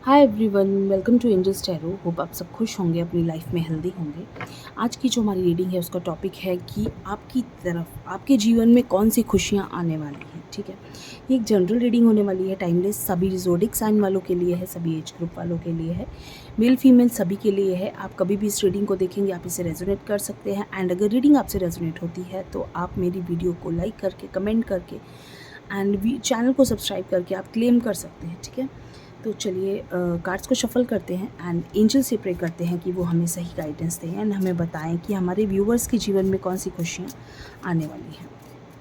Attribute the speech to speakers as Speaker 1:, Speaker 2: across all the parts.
Speaker 1: Hi everyone, welcome to Angels Tarot. Hope आप सब खुश होंगे, अपनी लाइफ में हेल्दी होंगे। आज की जो हमारी रीडिंग है उसका टॉपिक है कि आपकी तरफ आपके जीवन में कौन सी खुशियाँ आने वाली हैं। ठीक है, ये एक जनरल रीडिंग होने वाली है, टाइमलेस, सभी ज़ोडिक साइन वालों के लिए है, सभी एज ग्रुप वालों के लिए है, मेल फीमेल सभी के लिए है। आप कभी भी इस रीडिंग को देखेंगे, आप इसे रेजोनेट कर सकते हैं। एंड अगर रीडिंग आपसे रेजोनेट होती है तो आप मेरी वीडियो को लाइक करके, कमेंट करके एंड चैनल को सब्सक्राइब करके आप क्लेम कर सकते हैं। ठीक है, तो चलिए कार्ड्स को शफल करते हैं एंड एंजल से प्रे करते हैं कि वो हमें सही गाइडेंस दें एंड हमें बताएं कि हमारे व्यूवर्स के जीवन में कौन सी खुशियाँ आने वाली हैं।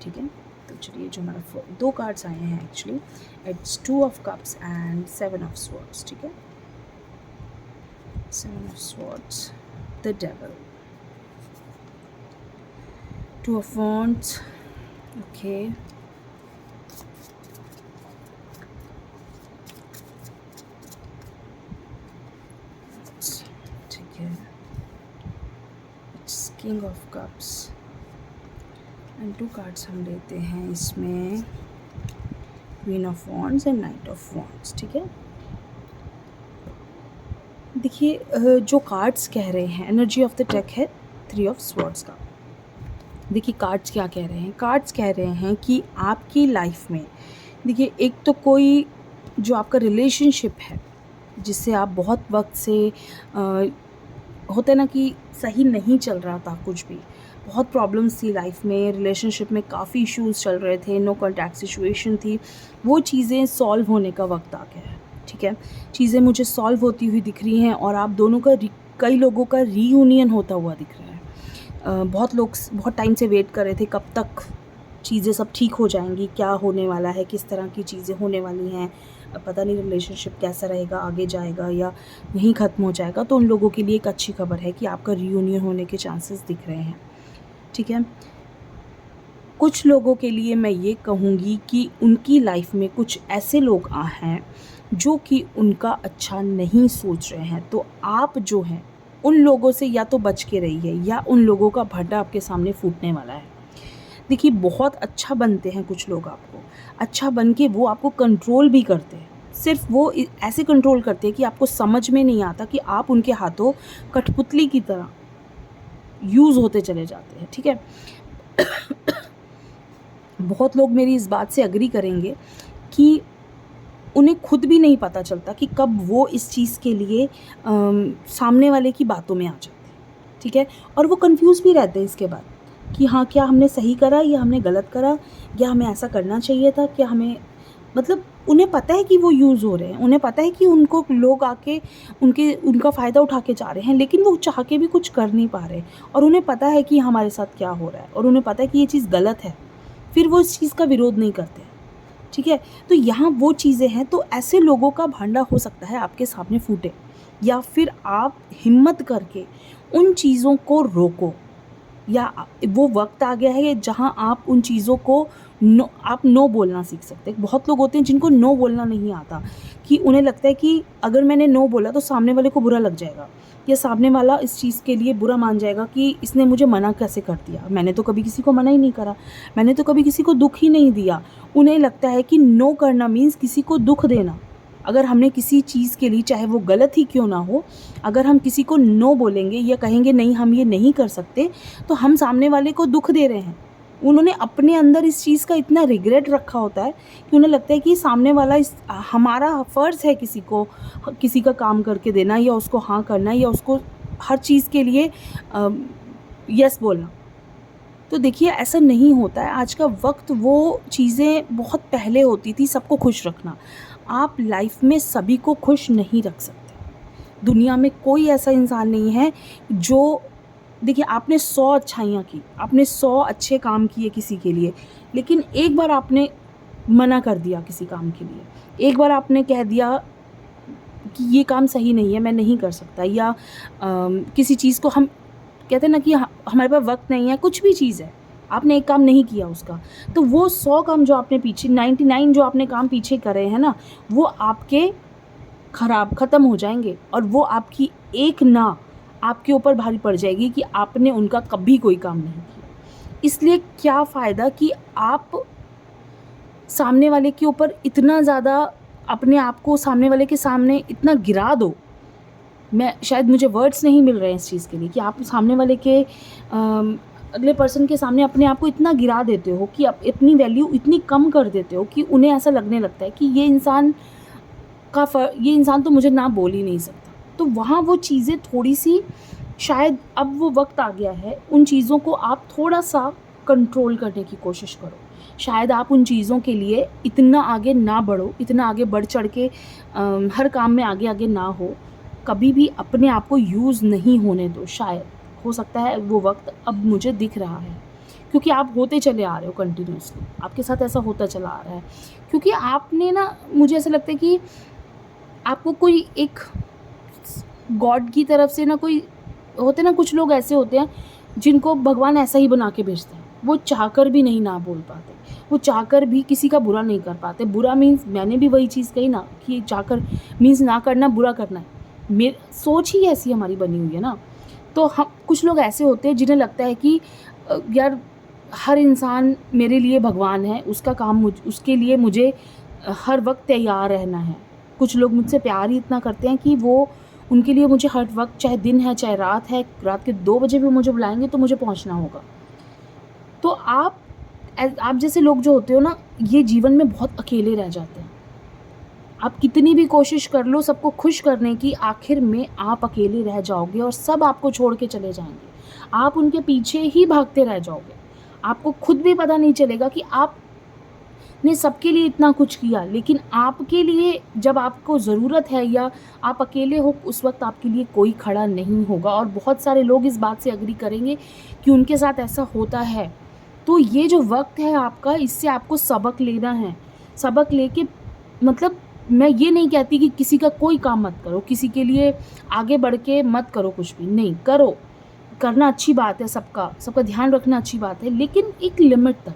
Speaker 1: ठीक है, तो चलिए, जो हमारा दो कार्ड्स आए हैं actually, it's 2 of cups and 7 of swords. ठीक है, 7 of swords, the devil, 2 of wands, okay, ठीक है, it's king of cups and 2 cards हम लेते हैं इसमें, queen of wands and night of wands. ठीक है, देखिए जो कार्ड्स कह रहे हैं, एनर्जी ऑफ द डेक है 3 ऑफ स्वॉर्ड्स का। देखिए कार्ड्स क्या कह रहे हैं, कार्ड्स कह रहे हैं कि आपकी लाइफ में, देखिए, एक तो कोई जो आपका रिलेशनशिप है जिससे आप बहुत वक्त से होता है ना कि सही नहीं चल रहा था, कुछ भी बहुत प्रॉब्लम्स थी लाइफ में, रिलेशनशिप में काफ़ी इश्यूज चल रहे थे, नो कॉन्टैक्ट सिचुएशन थी, वो चीज़ें सॉल्व होने का वक्त आ गया है। ठीक है, चीज़ें मुझे सॉल्व होती हुई दिख रही हैं और आप दोनों का कई लोगों का रीयूनियन होता हुआ दिख रहा है। बहुत लोग बहुत टाइम से वेट कर रहे थे, कब तक चीज़ें सब ठीक हो जाएंगी, क्या होने वाला है, किस तरह की चीज़ें होने वाली हैं, पता नहीं रिलेशनशिप कैसा रहेगा, आगे जाएगा या यहीं ख़त्म हो जाएगा। तो उन लोगों के लिए एक अच्छी खबर है कि आपका रीयूनियन होने के चांसेस दिख रहे हैं। ठीक है, कुछ लोगों के लिए मैं ये कहूँगी कि उनकी लाइफ में कुछ ऐसे लोग हैं जो कि उनका अच्छा नहीं सोच रहे हैं, तो आप जो हैं उन लोगों से या तो बच के रहिए या उन लोगों का भड्डा आपके सामने फूटने वाला है। देखिए, बहुत अच्छा बनते हैं कुछ लोग, आपको अच्छा बन के वो आपको कंट्रोल भी करते हैं, सिर्फ वो ऐसे कंट्रोल करते हैं कि आपको समझ में नहीं आता कि आप उनके हाथों कठपुतली की तरह यूज़ होते चले जाते हैं। ठीक है, बहुत लोग मेरी इस बात से अग्री करेंगे कि उन्हें खुद भी नहीं पता चलता कि कब वो इस चीज़ के लिए सामने वाले की बातों में आ जाते हैं। ठीक है, और वो कंफ्यूज भी रहते हैं इसके बाद कि हाँ, क्या हमने सही करा या हमने गलत करा, या हमें ऐसा करना चाहिए था, क्या हमें, मतलब उन्हें पता है कि वो यूज़ हो रहे हैं, उन्हें पता है कि उनको लोग आके उनका फ़ायदा उठा के जा रहे हैं, लेकिन वो चाह के भी कुछ कर नहीं पा रहे, और उन्हें पता है कि हमारे साथ क्या हो रहा है और उन्हें पता है कि ये चीज़ गलत है, फिर वो इस चीज़ का विरोध नहीं करते। ठीक है, तो यहाँ वो चीज़ें हैं, तो ऐसे लोगों का भांडा हो सकता है आपके सामने फूटे, या फिर आप हिम्मत करके उन चीज़ों को रोको, या वो वक्त आ गया है जहाँ आप उन चीज़ों को आप नो बोलना सीख सकते हैं। बहुत लोग होते हैं जिनको नो बोलना नहीं आता, कि उन्हें लगता है कि अगर मैंने नो बोला तो सामने वाले को बुरा लग जाएगा, या सामने वाला इस चीज़ के लिए बुरा मान जाएगा कि इसने मुझे मना कैसे कर दिया, मैंने तो कभी किसी को मना ही नहीं करा, मैंने तो कभी किसी को दुख ही नहीं दिया। उन्हें लगता है कि नो करना मीन्स किसी को दुख देना। अगर हमने किसी चीज़ के लिए, चाहे वो गलत ही क्यों ना हो, अगर हम किसी को नो बोलेंगे या कहेंगे नहीं हम ये नहीं कर सकते, तो हम सामने वाले को दुख दे रहे हैं। उन्होंने अपने अंदर इस चीज़ का इतना रिग्रेट रखा होता है कि उन्हें लगता है कि सामने वाला हमारा फ़र्ज़ है किसी को किसी का काम करके देना, या उसको हाँ करना, या उसको हर चीज़ के लिए यस बोलना। तो देखिए, ऐसा नहीं होता है आज का वक्त, वो चीज़ें बहुत पहले होती थी, सबको खुश रखना। आप लाइफ में सभी को खुश नहीं रख सकते। दुनिया में कोई ऐसा इंसान नहीं है जो, देखिए, आपने 100 अच्छाइयाँ की, आपने 100 अच्छे काम किए किसी के लिए, लेकिन एक बार आपने मना कर दिया किसी काम के लिए, एक बार आपने कह दिया कि ये काम सही नहीं है, मैं नहीं कर सकता, या किसी चीज़ को हम कहते हैं ना कि हमारे पास वक्त नहीं है, कुछ भी चीज़ है, आपने एक काम नहीं किया उसका, तो वो 100 काम जो आपने पीछे 99 जो आपने काम पीछे करे हैं ना, वो आपके ख़त्म हो जाएंगे, और वो आपकी एक ना आपके ऊपर भारी पड़ जाएगी कि आपने उनका कभी कोई काम नहीं किया। इसलिए क्या फ़ायदा कि आप सामने वाले के ऊपर इतना ज़्यादा अपने आप को सामने वाले के सामने इतना गिरा दो, मैं शायद मुझे वर्ड्स नहीं मिल रहे हैं इस चीज़ के लिए, कि आप सामने वाले के अगले पर्सन के सामने अपने आप को इतना गिरा देते हो कि आप अपनी वैल्यू इतनी कम कर देते हो कि उन्हें ऐसा लगने लगता है कि ये इंसान तो मुझे ना बोल ही नहीं सकता। तो वहाँ वो चीज़ें थोड़ी सी, शायद अब वो वक्त आ गया है, उन चीज़ों को आप थोड़ा सा कंट्रोल करने की कोशिश करो। शायद आप उन चीज़ों के लिए इतना आगे ना बढ़ो, इतना आगे बढ़ चढ़ के हर काम में आगे आगे ना हो, कभी भी अपने आप को यूज़ नहीं होने दो। शायद हो सकता है वो वक्त अब मुझे दिख रहा है, क्योंकि आप होते चले आ रहे हो कंटिन्यूसली, आपके साथ ऐसा होता चला आ रहा है, क्योंकि आपने ना, मुझे ऐसा लगता है कि आपको कोई एक गॉड की तरफ से ना, कोई होते ना, कुछ लोग ऐसे होते हैं जिनको भगवान ऐसा ही बना के भेजते हैं। वो चाहकर भी नहीं ना बोल पाते, वो चाहकर भी किसी का बुरा नहीं कर पाते। बुरा मीन्स, मैंने भी वही चीज़ कही ना कि चाहकर मीन्स ना करना, बुरा करना है। मेरी सोच ही ऐसी हमारी बनी हुई है ना। तो हम, कुछ लोग ऐसे होते हैं जिन्हें लगता है कि यार हर इंसान मेरे लिए भगवान है, उसका काम उसके लिए मुझे हर वक्त तैयार रहना है। कुछ लोग मुझसे प्यार ही इतना करते हैं कि वो, उनके लिए मुझे हर वक्त, चाहे दिन है चाहे रात है, रात के 2 बजे भी मुझे बुलाएंगे तो मुझे पहुंचना होगा। तो आप जैसे लोग जो होते हो ना, ये जीवन में बहुत अकेले रह जाते हैं। आप कितनी भी कोशिश कर लो सबको खुश करने की, आखिर में आप अकेले रह जाओगे और सब आपको छोड़ के चले जाएंगे। आप उनके पीछे ही भागते रह जाओगे। आपको खुद भी पता नहीं चलेगा कि आपने सबके लिए इतना कुछ किया, लेकिन आपके लिए जब आपको ज़रूरत है या आप अकेले हो, उस वक्त आपके लिए कोई खड़ा नहीं होगा। और बहुत सारे लोग इस बात से एग्री करेंगे कि उनके साथ ऐसा होता है। तो ये जो वक्त है आपका, इससे आपको सबक लेना है। सबक लेके, मतलब मैं ये नहीं कहती कि किसी का कोई काम मत करो, किसी के लिए आगे बढ़ के मत करो, कुछ भी नहीं करो। करना अच्छी बात है, सबका ध्यान रखना अच्छी बात है, लेकिन एक लिमिट तक।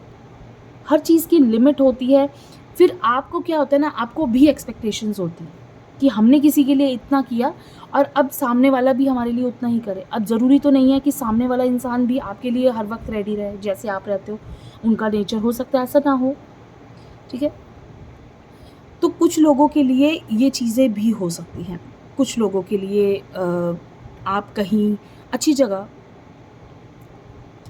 Speaker 1: हर चीज़ की लिमिट होती है। फिर आपको क्या होता है ना, आपको भी एक्सपेक्टेशंस होती हैं कि हमने किसी के लिए इतना किया और अब सामने वाला भी हमारे लिए उतना ही करे। अब ज़रूरी तो नहीं है कि सामने वाला इंसान भी आपके लिए हर वक्त रेडी रहे जैसे आप रहते हो। उनका नेचर हो सकता है ऐसा ना हो, ठीक है। तो कुछ लोगों के लिए ये चीज़ें भी हो सकती हैं। कुछ लोगों के लिए आप कहीं अच्छी जगह,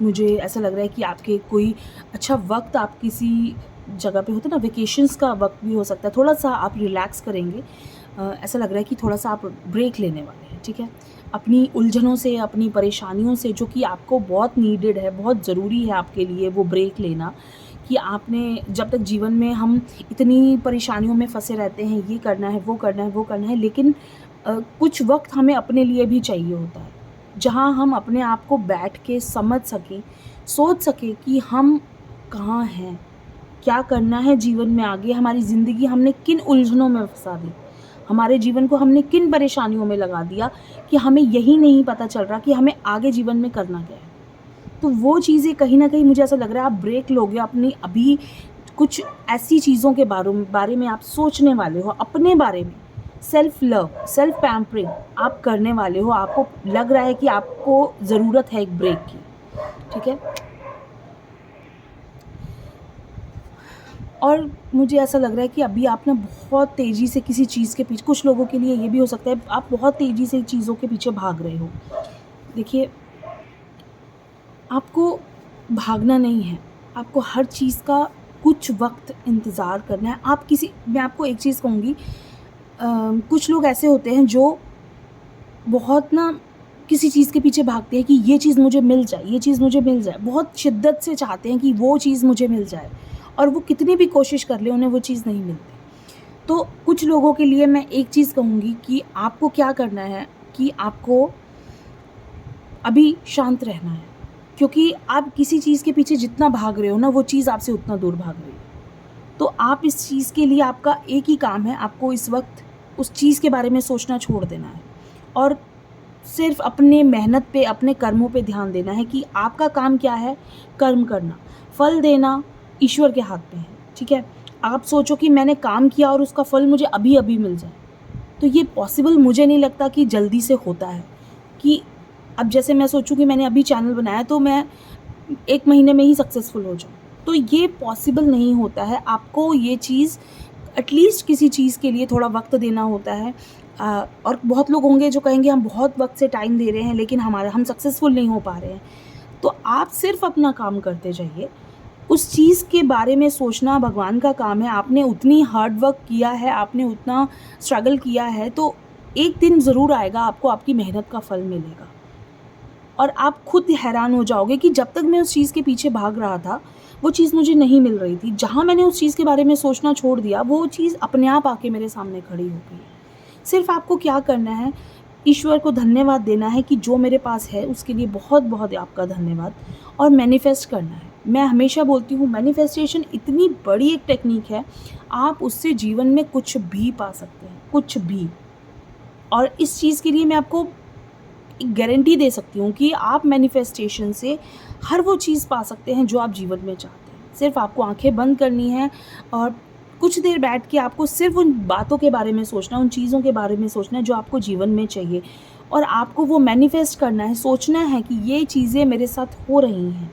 Speaker 1: मुझे ऐसा लग रहा है कि आपके कोई अच्छा वक्त, आप किसी जगह पे होते ना, वेकेशंस का वक्त भी हो सकता है, थोड़ा सा आप रिलैक्स करेंगे। ऐसा लग रहा है कि थोड़ा सा आप ब्रेक लेने वाले हैं, ठीक है। अपनी उलझनों से, अपनी परेशानियों से, जो कि आपको बहुत नीडेड है, बहुत ज़रूरी है आपके लिए वो ब्रेक लेना। कि आपने, जब तक जीवन में हम इतनी परेशानियों में फंसे रहते हैं, ये करना है, वो करना है, वो करना है, लेकिन कुछ वक्त हमें अपने लिए भी चाहिए होता है, जहाँ हम अपने आप को बैठ के समझ सकें, सोच सकें कि हम कहाँ हैं, क्या करना है जीवन में आगे, हमारी ज़िंदगी हमने किन उलझनों में फंसा दी, हमारे जीवन को हमने किन परेशानियों में लगा दिया कि हमें यही नहीं पता चल रहा कि हमें आगे जीवन में करना क्या है। तो वो चीज़ें कहीं ना कहीं मुझे ऐसा लग रहा है आप ब्रेक लोगे अपनी, अभी कुछ ऐसी चीज़ों के बारे में आप सोचने वाले हो, अपने बारे में सेल्फ लव, सेल्फ पैम्परिंग आप करने वाले हो। आपको लग रहा है कि आपको ज़रूरत है एक ब्रेक की, ठीक है। और मुझे ऐसा लग रहा है कि अभी आप ना बहुत तेज़ी से किसी चीज़ के पीछे, कुछ लोगों के लिए ये भी हो सकता है आप बहुत तेज़ी से चीज़ों के पीछे भाग रहे हो। देखिए, आपको भागना नहीं है, आपको हर चीज़ का कुछ वक्त इंतज़ार करना है। मैं आपको एक चीज़ कहूँगी, कुछ लोग ऐसे होते हैं जो बहुत ना किसी चीज़ के पीछे भागते हैं कि ये चीज़ मुझे मिल जाए, ये चीज़ मुझे मिल जाए, बहुत शिद्दत से चाहते हैं कि वो चीज़ मुझे मिल जाए, और वो कितनी भी कोशिश कर ले उन्हें वो चीज़ नहीं मिलती। तो कुछ लोगों के लिए मैं एक चीज़ कहूँगी कि आपको क्या करना है कि आपको अभी शांत रहना है, क्योंकि आप किसी चीज़ के पीछे जितना भाग रहे हो ना, वो चीज़ आपसे उतना दूर भाग रही है। तो आप इस चीज़ के लिए, आपका एक ही काम है, आपको इस वक्त उस चीज़ के बारे में सोचना छोड़ देना है और सिर्फ अपने मेहनत पे, अपने कर्मों पे ध्यान देना है कि आपका काम क्या है, कर्म करना। फल देना ईश्वर के हाथ में है, ठीक है। आप सोचो कि मैंने काम किया और उसका फल मुझे अभी अभी मिल जाए, तो ये पॉसिबल मुझे नहीं लगता कि जल्दी से होता है। कि अब जैसे मैं सोचूं कि मैंने अभी चैनल बनाया तो मैं 1 महीने में ही सक्सेसफुल हो जाऊं, तो ये पॉसिबल नहीं होता है। आपको ये चीज़ एटलीस्ट किसी चीज़ के लिए थोड़ा वक्त देना होता है। और बहुत लोग होंगे जो कहेंगे हम बहुत वक्त से टाइम दे रहे हैं लेकिन हम सक्सेसफुल नहीं हो पा रहे हैं। तो आप सिर्फ अपना काम करते जाइए। उस चीज़ के बारे में सोचना भगवान का काम है। आपने उतनी हार्ड वर्क किया है, आपने उतना स्ट्रगल किया है, तो एक दिन ज़रूर आएगा आपको आपकी मेहनत का फल मिलेगा। और आप खुद हैरान हो जाओगे कि जब तक मैं उस चीज़ के पीछे भाग रहा था, वो चीज़ मुझे नहीं मिल रही थी। जहाँ मैंने उस चीज़ के बारे में सोचना छोड़ दिया, वो चीज़ अपने आप आके मेरे सामने खड़ी हो गई। सिर्फ़ आपको क्या करना है, ईश्वर को धन्यवाद देना है कि जो मेरे पास है उसके लिए बहुत-बहुत आपका धन्यवाद, और मैनिफेस्ट करना है। मैं हमेशा बोलती हूँ मैनिफेस्टेशन इतनी बड़ी एक टेक्निक है, आप उससे जीवन में कुछ भी पा सकते हैं, कुछ भी। और इस चीज़ के लिए मैं आपको एक गारंटी दे सकती हूँ कि आप मैनिफेस्टेशन से हर वो चीज़ पा सकते हैं जो आप जीवन में चाहते हैं। सिर्फ़ आपको आँखें बंद करनी है और कुछ देर बैठ के आपको सिर्फ़ उन बातों के बारे में सोचना, उन चीज़ों के बारे में सोचना है जो आपको जीवन में चाहिए, और आपको वो मैनिफेस्ट करना है, सोचना है कि ये चीज़ें मेरे साथ हो रही हैं।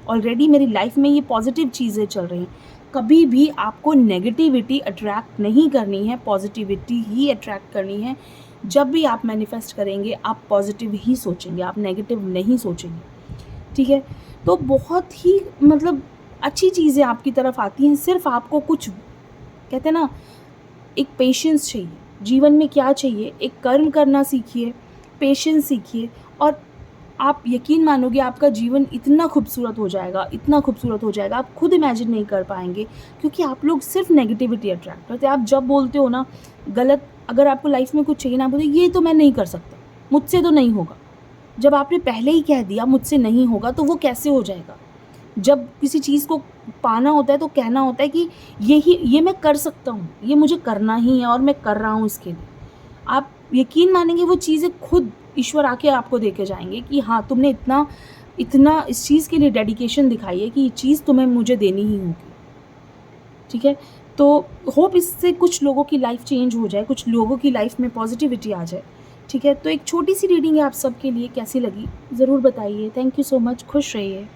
Speaker 1: ऑलरेडी मेरी लाइफ में ये पॉजिटिव चीज़ें चल रही हैं। कभी भी आपको नेगेटिविटी अट्रैक्ट नहीं करनी है, पॉजिटिविटी ही अट्रैक्ट करनी है। जब भी आप मैनिफेस्ट करेंगे आप पॉजिटिव ही सोचेंगे, आप नेगेटिव नहीं सोचेंगे, ठीक है? तो बहुत ही मतलब अच्छी चीज़ें आपकी तरफ आती हैं। सिर्फ़ आपको कुछ, कहते हैं ना, एक पेशेंस चाहिए। जीवन में क्या चाहिए? एक कर्म करना सीखिए, पेशेंस सीखिए, और आप यकीन मानोगे आपका जीवन इतना खूबसूरत हो जाएगा, इतना खूबसूरत हो जाएगा, आप खुद इमेजिन नहीं कर पाएँगे, क्योंकि आप लोग सिर्फ़ नेगेटिविटी अट्रैक्ट करते हैं। आप जब बोलते हो ना गलत, अगर आपको लाइफ़ में कुछ चाहिए ना, बोले ये तो मैं नहीं कर सकता, मुझसे तो नहीं होगा। जब आपने पहले ही कह दिया मुझसे नहीं होगा, तो वो कैसे हो जाएगा? जब किसी चीज़ को पाना होता है तो कहना होता है कि ये मैं कर सकता हूँ, ये मुझे करना ही है और मैं कर रहा हूँ इसके लिए। आप यकीन मानेंगे वो चीज़ें खुद ईश्वर आके आपको दे के जाएँगे कि हाँ, तुमने इतना इतना इस चीज़ के लिए डेडिकेशन दिखाई है कि ये चीज़ तुम्हें मुझे देनी ही होगी, ठीक है? तो होप इससे कुछ लोगों की लाइफ़ चेंज हो जाए, कुछ लोगों की लाइफ़ में पॉजिटिविटी आ जाए, ठीक है? तो एक छोटी-सी रीडिंग है आप सबके लिए, कैसी लगी ज़रूर बताइए। थैंक यू सो मच, खुश रहिए।